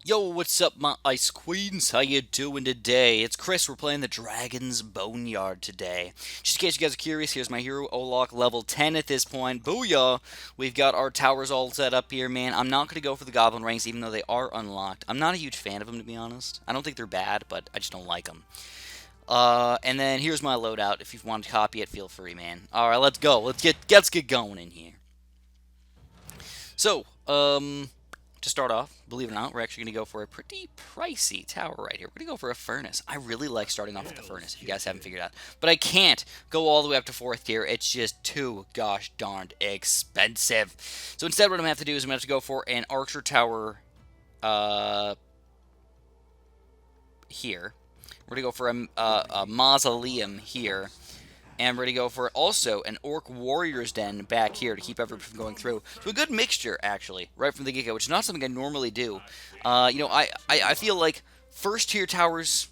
Yo, what's up, my ice queens? How you doing today? It's Chris. We're playing the Dragon's Boneyard today. Just in case you guys are curious, here's my hero, Olok, level 10 at this point. Booyah! We've got our towers all set up here, man. I'm not going to go for the Goblin ranks, even though they are unlocked. I'm not a huge fan of them, to be honest. I don't think they're bad, but I just don't like them. And then here's my loadout. If you want to copy it, feel free, man. Alright, let's go. Let's get going in here. So, to start off, believe it or not, we're actually going to go for a pretty pricey tower right here. We're going to go for a furnace. I really like starting off with the furnace, if you guys haven't figured out. But I can't go all the way up to 4th tier. It's just too gosh darned expensive. So instead what I'm going to have to do is I'm going to have to go for an archer tower here. We're going to go for a mausoleum here. And we're going to go for also an Orc Warrior's Den back here to keep everyone from going through. So a good mixture, actually, right from the get-go, which is not something I normally do. I feel like first-tier towers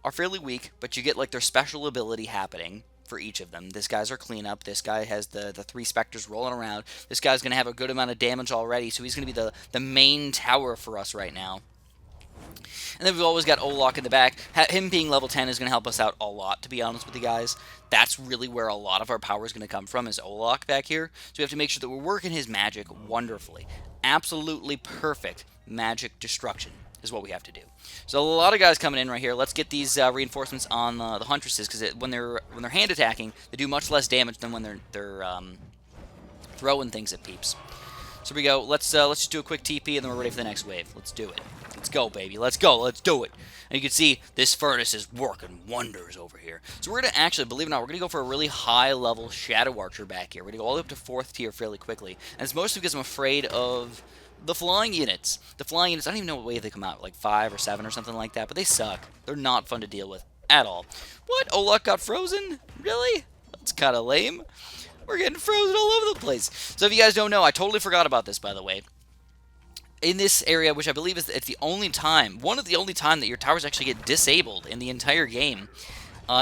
are fairly weak, but you get, like, their special ability happening for each of them. This guy's our cleanup. This guy has the 3 specters rolling around. This guy's going to have a good amount of damage already, so he's going to be the main tower for us right now. And then we've always got Olok in the back. Him being level 10 is going to help us out a lot, to be honest with you guys. That's really where a lot of our power is going to come from, is Olok back here. So we have to make sure that we're working his magic wonderfully. Absolutely perfect magic destruction is what we have to do. So a lot of guys coming in right here. Let's get these reinforcements on the huntresses, because when they're hand attacking, they do much less damage than when they're throwing things at peeps. So here we go. Let's just do a quick TP, and then we're ready for the next wave. Let's do it. Let's go, baby. Let's go. Let's do it. And you can see this furnace is working wonders over here. So we're going to actually, believe it or not, we're going to go for a really high-level Shadow Archer back here. We're going to go all the way up to 4th tier fairly quickly. And it's mostly because I'm afraid of the flying units. The flying units, I don't even know what wave they come out, like 5 or 7 or something like that, but they suck. They're not fun to deal with at all. What? Olok got frozen? Really? That's kind of lame. We're getting frozen all over the place. So if you guys don't know, I totally forgot about this, by the way. In this area, which I believe is it's the only time, one of the only time that your towers actually get disabled in the entire game,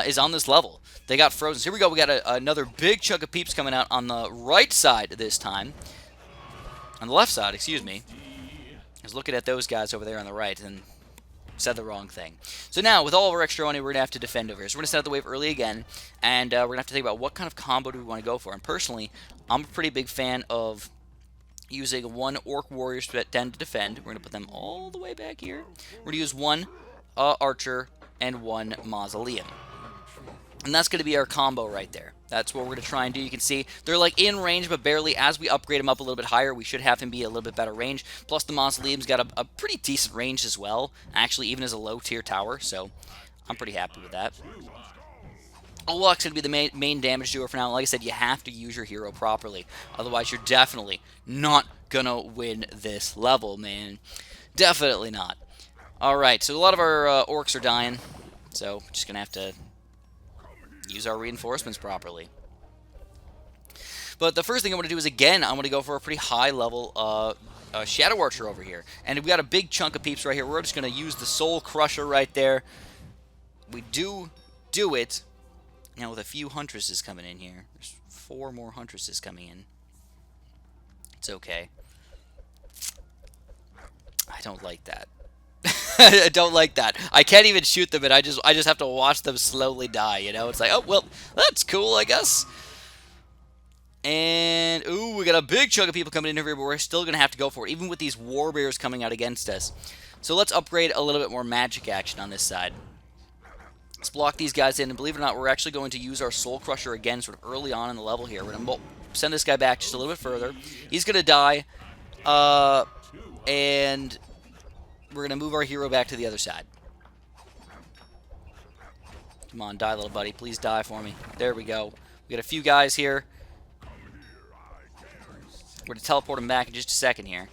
is on this level. They got frozen. So here we go. We got another big chunk of peeps coming out on the right side this time. On the left side, excuse me. I was looking at those guys over there on the right and said the wrong thing. So now, with all of our extra money, we're going to have to defend over here. So we're going to set up the wave early again, and we're going to have to think about what kind of combo do we want to go for. And personally, I'm a pretty big fan of using 1 Orc Warrior's Den to defend. We're going to put them all the way back here. We're going to use 1 Archer and 1 Mausoleum. And that's going to be our combo right there. That's what we're going to try and do. You can see they're like in range, but barely. As we upgrade him up a little bit higher, we should have him be a little bit better range. Plus, the Mausoleum's got a pretty decent range as well, actually, even as a low-tier tower. So I'm pretty happy with that. Olok's going to be the main damage doer for now. Like I said, you have to use your hero properly. Otherwise, you're definitely not going to win this level, man. Definitely not. Alright, so a lot of our orcs are dying. So, we're just going to have to use our reinforcements properly. But the first thing I'm going to do is, again, I'm going to go for a pretty high-level Shadow Archer over here. And we got a big chunk of peeps right here. We're just going to use the Soul Crusher right there. We do it. Now, with a few huntresses coming in here. There's 4 more huntresses coming in. It's okay. I don't like that. I don't like that. I can't even shoot them, and I just have to watch them slowly die, you know? It's like, oh, well, that's cool, I guess. And, ooh, we got a big chunk of people coming in here, but we're still going to have to go for it, even with these war bears coming out against us. So let's upgrade a little bit more magic action on this side. Let's block these guys in, and believe it or not, we're actually going to use our Soul Crusher again sort of early on in the level here. We're going to send this guy back just a little bit further. He's going to die, and we're going to move our hero back to the other side. Come on, die, little buddy. Please die for me. There we go. We got a few guys here. We're going to teleport him back in just a second here.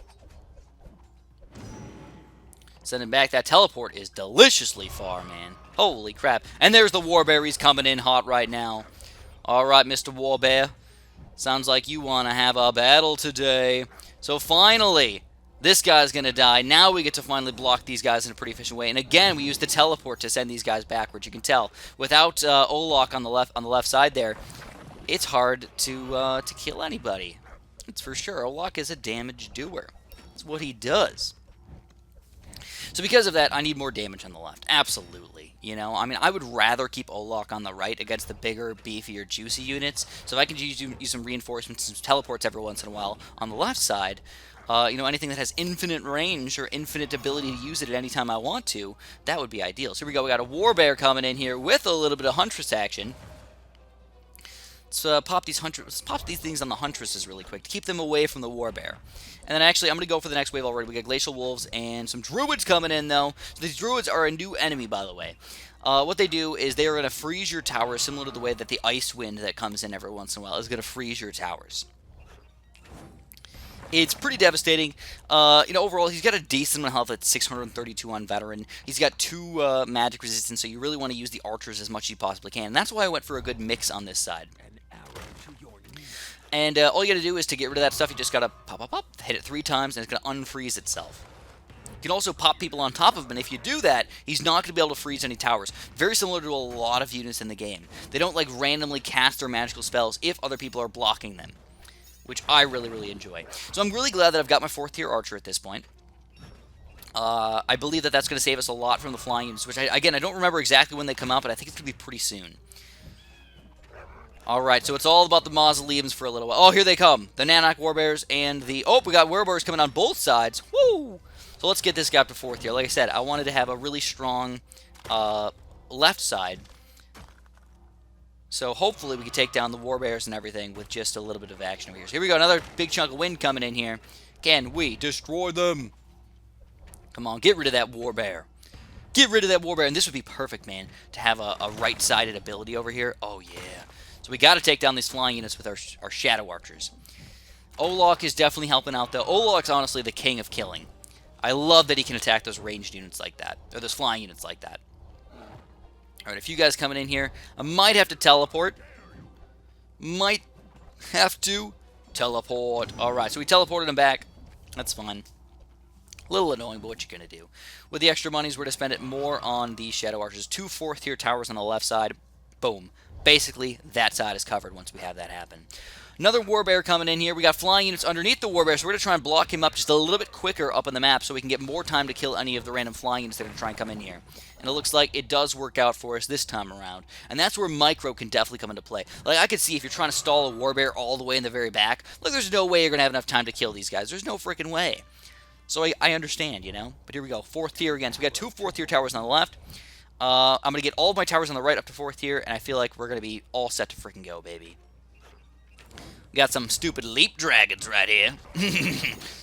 Send him back. That teleport is deliciously far, man. Holy crap. And there's the Warbear. He's coming in hot right now. Alright, Mr. Warbear. Sounds like you want to have a battle today. So finally, this guy's going to die. Now we get to finally block these guys in a pretty efficient way. And again, we use the teleport to send these guys backwards. You can tell. Without Olok on the left side there, it's hard to kill anybody. It's for sure. Olok is a damage doer. That's what he does. So because of that, I need more damage on the left. Absolutely. You know, I mean, I would rather keep Olok on the right against the bigger, beefier, juicy units. So if I can use some reinforcements, some teleports every once in a while on the left side, you know, anything that has infinite range or infinite ability to use it at any time I want to, that would be ideal. So here we go. We got a Warbear coming in here with a little bit of Huntress action. Let's pop these things on the Huntresses really quick to keep them away from the Warbear. And then actually, I'm going to go for the next wave already. We got Glacial Wolves and some Druids coming in, though. So these Druids are a new enemy, by the way. What they do is they are going to freeze your towers, similar to the way that the Ice Wind that comes in every once in a while is going to freeze your towers. It's pretty devastating. You know, overall, he's got a decent amount of health at 632 on Veteran. He's got 2 magic resistance, so you really want to use the archers as much as you possibly can. And that's why I went for a good mix on this side. And all you got to do is to get rid of that stuff, you just got to pop, hit it 3 times, and it's going to unfreeze itself. You can also pop people on top of him, and if you do that, he's not going to be able to freeze any towers. Very similar to a lot of units in the game. They don't, like, randomly cast their magical spells if other people are blocking them, which I really, really enjoy. So I'm really glad that I've got my 4th tier archer at this point. I believe that that's going to save us a lot from the flying units, which, again, I don't remember exactly when they come out, but I think it's going to be pretty soon. Alright, so it's all about the mausoleums for a little while. Oh, here they come. The Nanak Warbears and the... Oh, we got Warbears coming on both sides. Woo! So let's get this guy up to 4th tier. Like I said, I wanted to have a really strong left side. So hopefully we can take down the Warbears and everything with just a little bit of action over here. So here we go, another big chunk of wind coming in here. Can we destroy them? Come on, get rid of that Warbear. Get rid of that Warbear. And this would be perfect, man, to have a right-sided ability over here. Oh, yeah. So we got to take down these flying units with our Shadow Archers. Olok is definitely helping out, though. Olok's honestly the king of killing. I love that he can attack those ranged units like that, or those flying units like that. Alright, a few guys coming in here. I might have to teleport. Might have to teleport. Alright, so we teleported him back. That's fine. A little annoying, but what you gonna do? With the extra monies, we're going to spend it more on the Shadow Archers. 2 4th tier towers on the left side. Boom. Basically, that side is covered once we have that happen. Another Warbear coming in here. We got flying units underneath the Warbear, so we're going to try and block him up just a little bit quicker up on the map so we can get more time to kill any of the random flying units that are going to try and come in here. And it looks like it does work out for us this time around. And that's where Micro can definitely come into play. Like, I could see if you're trying to stall a Warbear all the way in the very back, look, there's no way you're going to have enough time to kill these guys. There's no freaking way. So I understand, you know? But here we go. 4th tier again. So we got 2 4th tier towers on the left. I'm going to get all of my towers on the right up to 4th tier, and I feel like we're going to be all set to freaking go, baby. We got some stupid leap dragons right here.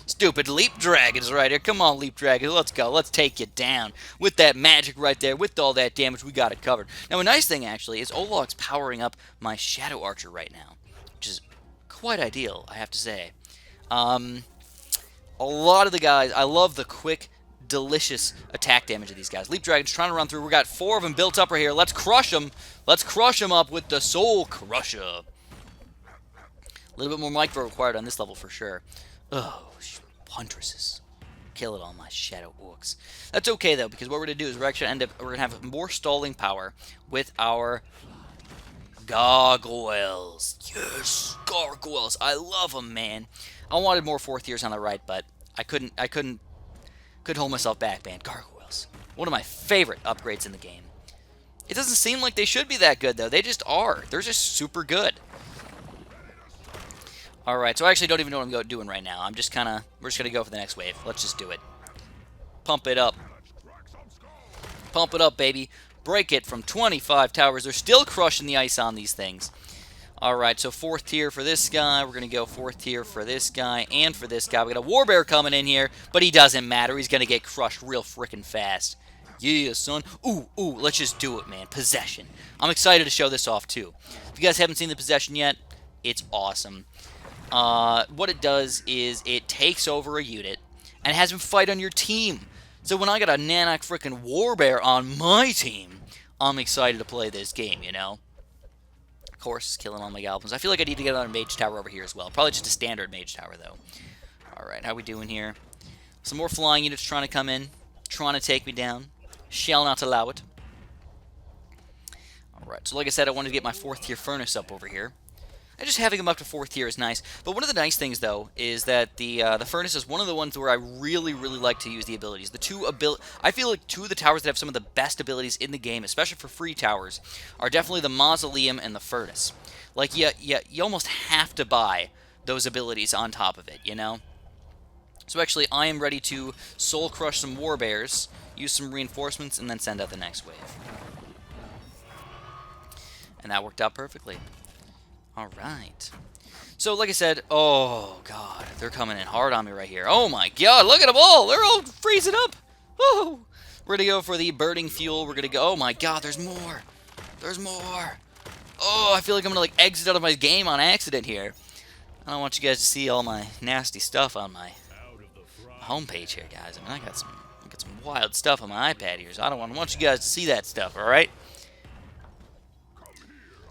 Stupid leap dragons right here. Come on, leap dragons. Let's go. Let's take you down. With that magic right there, with all that damage, we got it covered. Now, a nice thing, actually, is Olok's powering up my Shadow Archer right now, which is quite ideal, I have to say. A lot of the guys, I love the quick, delicious attack damage of these guys. Leap Dragon's trying to run through. We got 4 of them built up right here. Let's crush them. Let's crush them up with the Soul Crusher. A little bit more micro required on this level for sure. Oh, Huntresses. Kill it all, my Shadow Orcs. That's okay, though, because what we're going to do is we're going to have more stalling power with our Gargoyles. Yes, Gargoyles. I love them, man. I wanted more 4th tiers on the right, but I couldn't hold myself back, man. Gargoyles. One of my favorite upgrades in the game. It doesn't seem like they should be that good, though. They just are. They're just super good. Alright, so I actually don't even know what I'm doing right now. We're just going to go for the next wave. Let's just do it. Pump it up. Pump it up, baby. Break it from 25 towers. They're still crushing the ice on these things. Alright, so 4th tier for this guy. We're going to go 4th tier for this guy and for this guy. We got a Warbear coming in here, but he doesn't matter. He's going to get crushed real freaking fast. Yeah, son. Ooh, let's just do it, man. Possession. I'm excited to show this off, too. If you guys haven't seen the Possession yet, it's awesome. What it does is it takes over a unit and has him fight on your team. So when I got a Nanak freaking Warbear on my team, I'm excited to play this game, you know? Of course, killing all my goblins. I feel like I need to get another mage tower over here as well. Probably just a standard mage tower, though. Alright, how we doing here? Some more flying units trying to come in. Trying to take me down. Shall not allow it. Alright, so like I said, I wanted to get my 4th tier furnace up over here. And just having them up to 4th tier is nice. But one of the nice things, though, is that the Furnace is one of the ones where I really, really like to use the abilities. I feel like 2 of the towers that have some of the best abilities in the game, especially for free towers, are definitely the Mausoleum and the Furnace. Like, you almost have to buy those abilities on top of it, you know? So actually, I am ready to Soul Crush some War Bears, use some reinforcements, and then send out the next wave. And that worked out perfectly. Alright. So, like I said, oh, God, they're coming in hard on me right here. Oh, my God, look at them all! They're all freezing up! Woo! We're going to go for the burning fuel. We're going to go... Oh, my God, there's more! There's more! Oh, I feel like I'm going to, like, exit out of my game on accident here. I don't want you guys to see all my nasty stuff on my homepage here, guys. I mean, I got some wild stuff on my iPad here, so I don't want you guys to see that stuff, alright?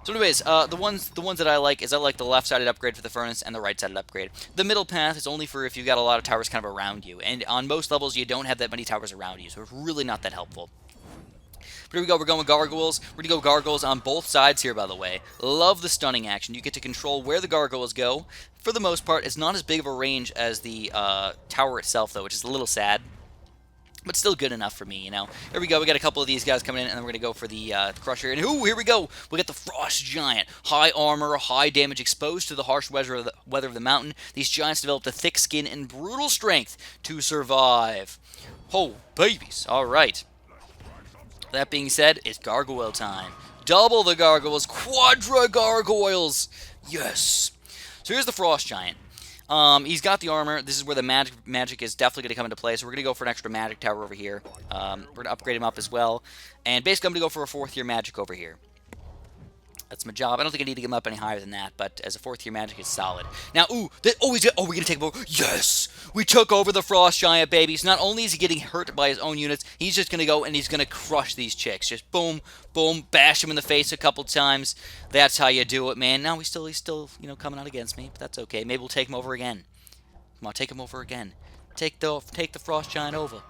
So anyways, the ones that I like is I like the left-sided upgrade for the Furnace and the right-sided upgrade. The middle path is only for if you've got a lot of towers kind of around you, and on most levels you don't have that many towers around you, so it's really not that helpful. But here we go, we're going with Gargoyles. We're going to go Gargoyles on both sides here, by the way. Love the stunning action. You get to control where the Gargoyles go. For the most part, it's not as big of a range as the tower itself, though, which is a little sad. But still good enough for me, you know. Here we go. We got a couple of these guys coming in, and then we're going to go for the Crusher. And ooh, here we go. We got the Frost Giant. High armor, high damage, exposed to the harsh weather of the mountain. These giants developed a thick skin and brutal strength to survive. Oh, babies. All right. That being said, it's Gargoyle time. Double the Gargoyles. Quadra Gargoyles. Yes. So here's the Frost Giant. He's got the armor. This is where the magic is definitely going to come into play. So we're going to go for an extra magic tower over here. We're going to upgrade him up as well. And basically, I'm going to go for a 4th tier magic over here. That's my job. I don't think I need to get him up any higher than that, but as a 4th tier magic, it's solid. Now, ooh, we're going to take him over. Yes! We took over the Frost Giant, baby. So not only is he getting hurt by his own units, he's just going to go and he's going to crush these chicks. Just boom, boom, bash him in the face a couple times. That's how you do it, man. Now he's still, you know, coming out against me, but that's okay. Maybe we'll take him over again. Come on, take him over again. Take the Frost Giant over.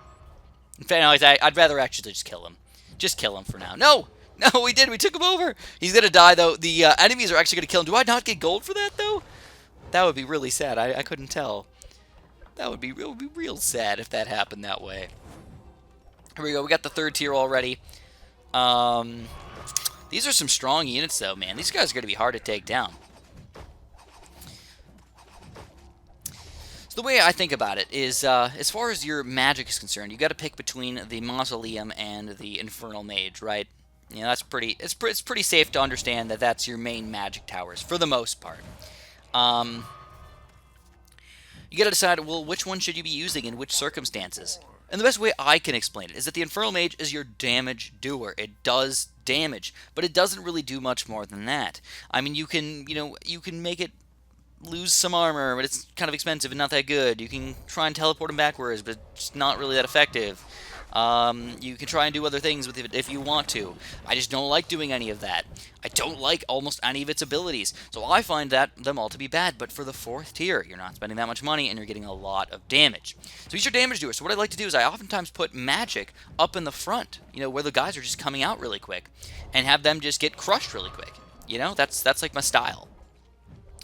In fact, no, I'd rather actually just kill him. Just kill him for now. No! No, we did. We took him over. He's going to die, though. The enemies are actually going to kill him. Do I not get gold for that, though? That would be really sad. I couldn't tell. That would be real sad if that happened that way. Here we go. We got the 3rd tier already. These are some strong units, though, man. These guys are going to be hard to take down. So the way I think about it is, as far as your magic is concerned, you got to pick between the Mausoleum and the Infernal Mage, right? You know, it's pretty safe to understand that that's your main magic towers, for the most part. You gotta decide, well, which one should you be using in which circumstances? And the best way I can explain it is that the Infernal Mage is your damage doer. It does damage, but it doesn't really do much more than that. I mean, you can make it lose some armor, but it's kind of expensive and not that good. You can try and teleport him backwards, but it's not really that effective. You can try and do other things with it if you want to. I just don't like doing any of that. I don't like almost any of its abilities. So I find them all to be bad. But for the 4th tier, you're not spending that much money and you're getting a lot of damage. So he's your damage doer. So what I like to do is I oftentimes put magic up in the front, you know, where the guys are just coming out really quick, and have them just get crushed really quick. You know, that's like my style.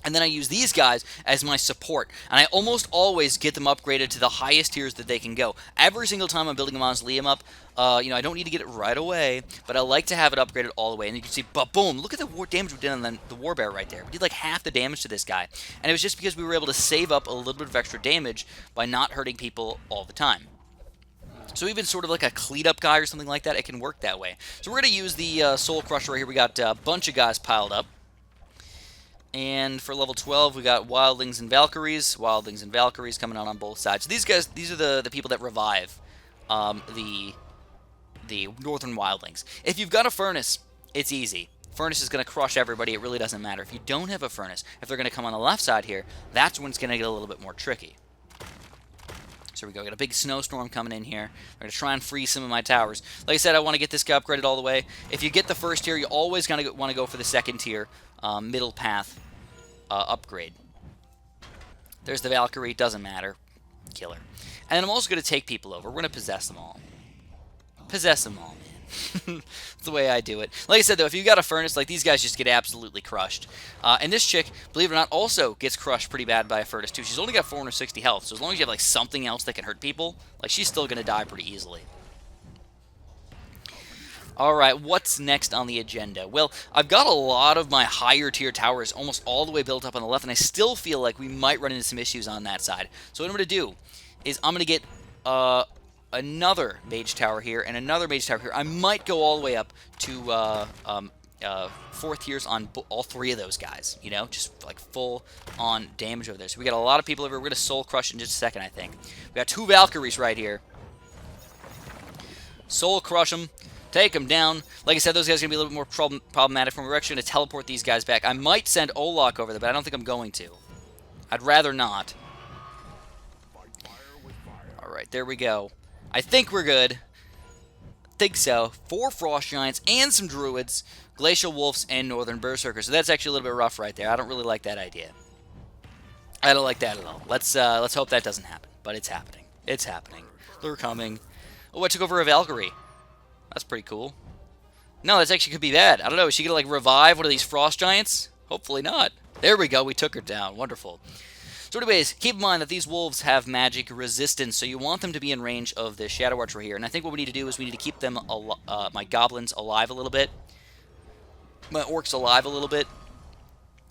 And then I use these guys as my support. And I almost always get them upgraded to the highest tiers that they can go. Every single time I'm building a Mausoleum up, you know, I don't need to get it right away, but I like to have it upgraded all the way. And you can see, boom, look at the damage we did on the War Bear right there. We did like half the damage to this guy. And it was just because we were able to save up a little bit of extra damage by not hurting people all the time. So even sort of like a cleat-up guy or something like that, it can work that way. So we're going to use the Soul Crusher right here. We got a bunch of guys piled up. And for level 12, we got Wildlings and Valkyries. Wildlings and Valkyries coming out on both sides. So these guys, these are the people that revive the Northern Wildlings. If you've got a Furnace, it's easy. Furnace is going to crush everybody. It really doesn't matter. If you don't have a Furnace, if they're going to come on the left side here, that's when it's going to get a little bit more tricky. So we go. Got a big snowstorm coming in here. We're going to try and freeze some of my towers. Like I said, I want to get this guy upgraded all the way. If you get the 1st tier, you always want to go for the 2nd tier. Middle path upgrade. There's the Valkyrie, doesn't matter. Killer. And then I'm also going to take people over. We're going to possess them all. Possess them all, man. That's the way I do it. Like I said, though, if you got a furnace, like, these guys just get absolutely crushed. And this chick, believe it or not, also gets crushed pretty bad by a furnace, too. She's only got 460 health, so as long as you have, like, something else that can hurt people, like, she's still going to die pretty easily. Alright, what's next on the agenda? Well, I've got a lot of my higher tier towers almost all the way built up on the left, and I still feel like we might run into some issues on that side. So what I'm going to do is I'm going to get another mage tower here and another mage tower here. I might go all the way up to 4 tiers on all 3 of those guys, you know, just like full on damage over there. So we got a lot of people over here. We're going to soul crush in just a second, I think. We got 2 Valkyries right here. Soul crush them. Take them down. Like I said, those guys are going to be a little bit more problematic for me. We're actually going to teleport these guys back. I might send Olok over there, but I don't think I'm going to. I'd rather not. Alright, there we go. I think we're good. Think so. 4 Frost Giants and some Druids, Glacial Wolves, and Northern Berserkers. So that's actually a little bit rough right there. I don't really like that idea. I don't like that at all. Let's hope that doesn't happen. But it's happening. It's happening. They're coming. Oh, I took over a Valkyrie. That's pretty cool. No, that's actually could be bad. I don't know. Is she going to, like, revive one of these Frost Giants? Hopefully not. There we go. We took her down. Wonderful. So anyways, keep in mind that these wolves have magic resistance, so you want them to be in range of the Shadow Archer here. And I think what we need to do is we need to keep them, my goblins alive a little bit. My orcs alive a little bit.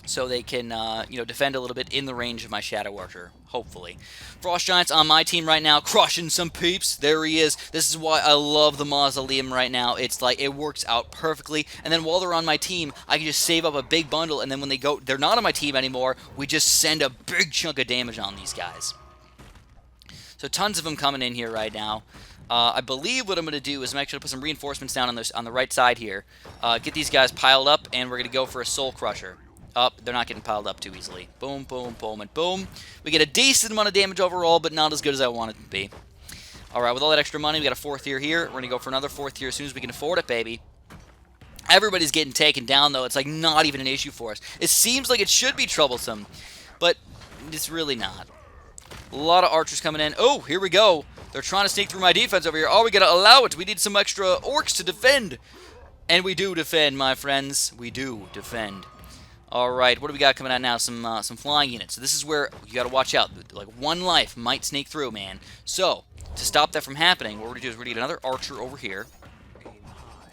So they can, you know, defend a little bit in the range of my Shadow Archer, hopefully. Frost Giant's on my team right now, crushing some peeps. There he is. This is why I love the Mausoleum right now. It's like, it works out perfectly. And then while they're on my team, I can just save up a big bundle, and then when they go, they're not on my team anymore, we just send a big chunk of damage on these guys. So tons of them coming in here right now. I believe what I'm going to do is I'm actually going to put some reinforcements down on the right side here. Get these guys piled up, and we're going to go for a Soul Crusher. They're not getting piled up too easily. Boom, boom, boom, and boom. We get a decent amount of damage overall, but not as good as I want it to be. Alright, with all that extra money, we got a 4th tier here. We're going to go for another 4th tier as soon as we can afford it, baby. Everybody's getting taken down, though. It's like not even an issue for us. It seems like it should be troublesome, but it's really not. A lot of archers coming in. Oh, here we go. They're trying to sneak through my defense over here. Oh, we got to allow it. We need some extra orcs to defend. And we do defend, my friends. We do defend. Alright, what do we got coming out now? Some flying units. So this is where you got to watch out. Like, one life might sneak through, man. So, to stop that from happening, what we're going to do is we're going to get another archer over here. I'm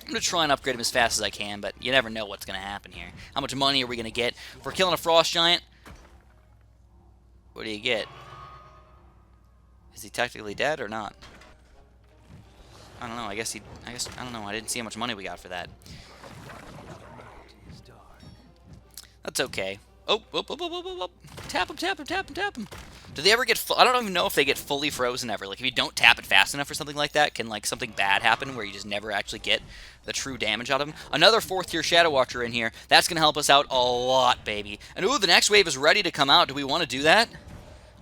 going to try and upgrade him as fast as I can, but you never know what's going to happen here. How much money are we going to get for killing a Frost Giant? What do you get? Is he technically dead or not? I don't know. I don't know. I didn't see how much money we got for that. That's okay. Oh, tap him, tap him, tap him, tap him. Do they ever get I don't even know if they get fully frozen ever. Like, if you don't tap it fast enough or something like that, can, like, something bad happen where you just never actually get the true damage out of them? Another 4th tier Shadow Watcher in here. That's going to help us out a lot, baby. And, ooh, the next wave is ready to come out. Do we want to do that?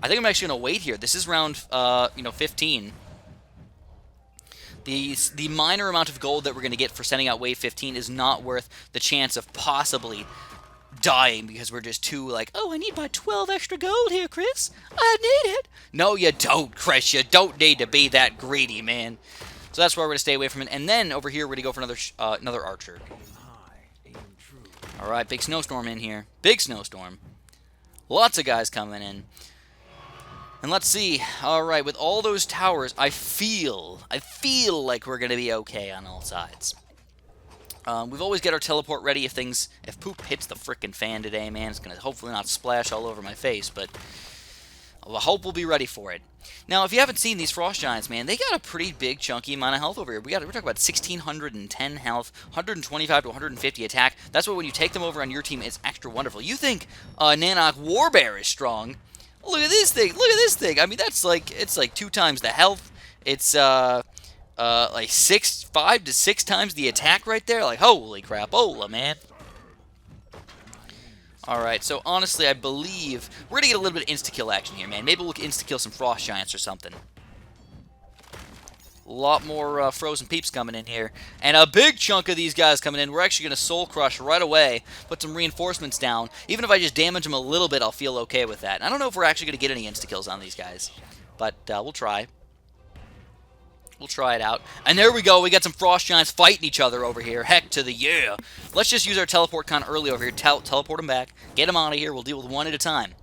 I think I'm actually going to wait here. This is round, 15. The minor amount of gold that we're going to get for sending out wave 15 is not worth the chance of possibly dying because we're just too like, oh, I need about 12 extra gold here, Chris. I need it. No, you don't, Chris. You don't need to be that greedy, man. So that's why we're going to stay away from it. And then over here, we're going to go for another archer. All right, big snowstorm in here. Big snowstorm. Lots of guys coming in. And let's see. All right, with all those towers, I feel like we're going to be okay on all sides. We've always got our teleport ready if poop hits the frickin' fan today, man. It's going to hopefully not splash all over my face, but I hope we'll be ready for it. Now, if you haven't seen these Frost Giants, man, they got a pretty big, chunky amount of health over here. We're talking about 1,610 health, 125 to 150 attack. That's why when you take them over on your team, it's extra wonderful. You think Nanok Warbear is strong. Look at this thing. Look at this thing. I mean, it's like 2 times the health. It's, like 5 to 6 times the attack right there. Like, holy crapola, man. Alright, so honestly, I believe we're going to get a little bit of insta-kill action here, man. Maybe we'll insta-kill some Frost Giants or something. A lot more frozen peeps coming in here. And a big chunk of these guys coming in. We're actually going to soul crush right away. Put some reinforcements down. Even if I just damage them a little bit, I'll feel okay with that. And I don't know if we're actually going to get any insta-kills on these guys. But we'll try. We'll try it out. And there we go. We got some Frost Giants fighting each other over here. Heck to the yeah. Let's just use our teleport kind of early over here. Teleport them back. Get them out of here. We'll deal with one at a time.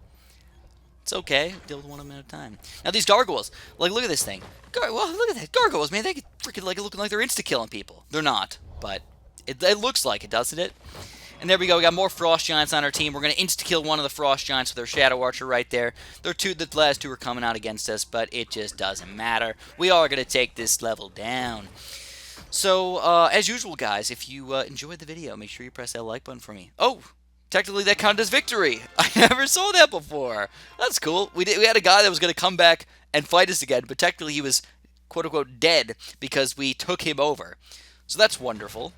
It's okay. Deal with one of them at a time. Now, these gargoyles. Like, look at this thing. Well, look at that. Gargoyles, man. They get freaking like looking like they're insta-killing people. They're not. But it looks like it, doesn't it? And there we go. We got more Frost Giants on our team. We're going to insta-kill one of the Frost Giants with our Shadow Archer right there. The last two are coming out against us, but it just doesn't matter. We are going to take this level down. So, as usual, guys, if you enjoyed the video, make sure you press that like button for me. Oh, technically that counted as victory. I never saw that before. That's cool. We had a guy that was going to come back and fight us again, but technically he was, quote-unquote, dead because we took him over. So that's wonderful.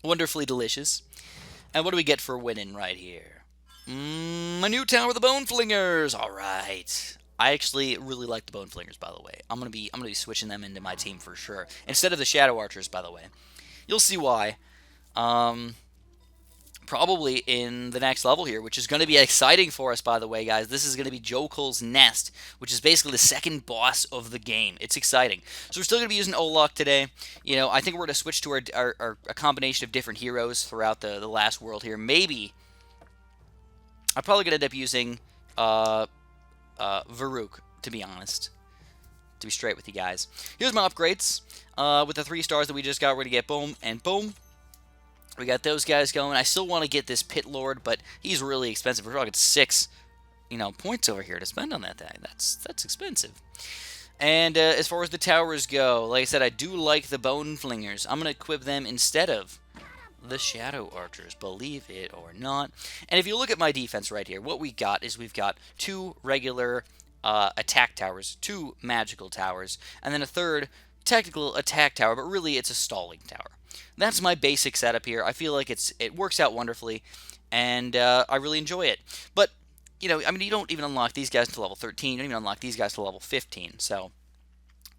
Wonderfully delicious. And what do we get for winning right here? A new tower of the Bone Flingers. All right. I actually really like the Bone Flingers, by the way. I'm gonna be switching them into my team for sure instead of the Shadow Archers, by the way. You'll see why. Probably in the next level here, which is going to be exciting for us, by the way, guys. This is going to be Jokul's Nest, which is basically the second boss of the game. It's exciting. So we're still going to be using Olok today. You know, I think we're going to switch to a combination of different heroes throughout the last world here. Maybe I'm probably going to end up using Varuk, to be honest. To be straight with you guys. Here's my upgrades. With the 3 stars that we just got, we're going to get boom and boom. We got those guys going. I still want to get this Pit Lord, but he's really expensive. We're talking 6, points over here to spend on that thing. That's expensive. And as far as the towers go, like I said, I do like the Bone Flingers. I'm going to equip them instead of the Shadow Archers, believe it or not. And if you look at my defense right here, what we got is we've got 2 regular attack towers, 2 magical towers, and then a 3rd technical attack tower, but really it's a stalling tower. That's my basic setup here. I feel like it works out wonderfully, and I really enjoy it. But, you don't even unlock these guys until level 13. You don't even unlock these guys until level 15. So,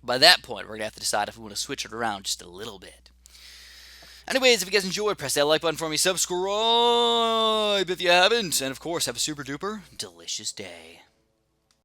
by that point, we're going to have to decide if we want to switch it around just a little bit. Anyways, if you guys enjoyed, press that like button for me. Subscribe if you haven't. And, of course, have a super duper delicious day.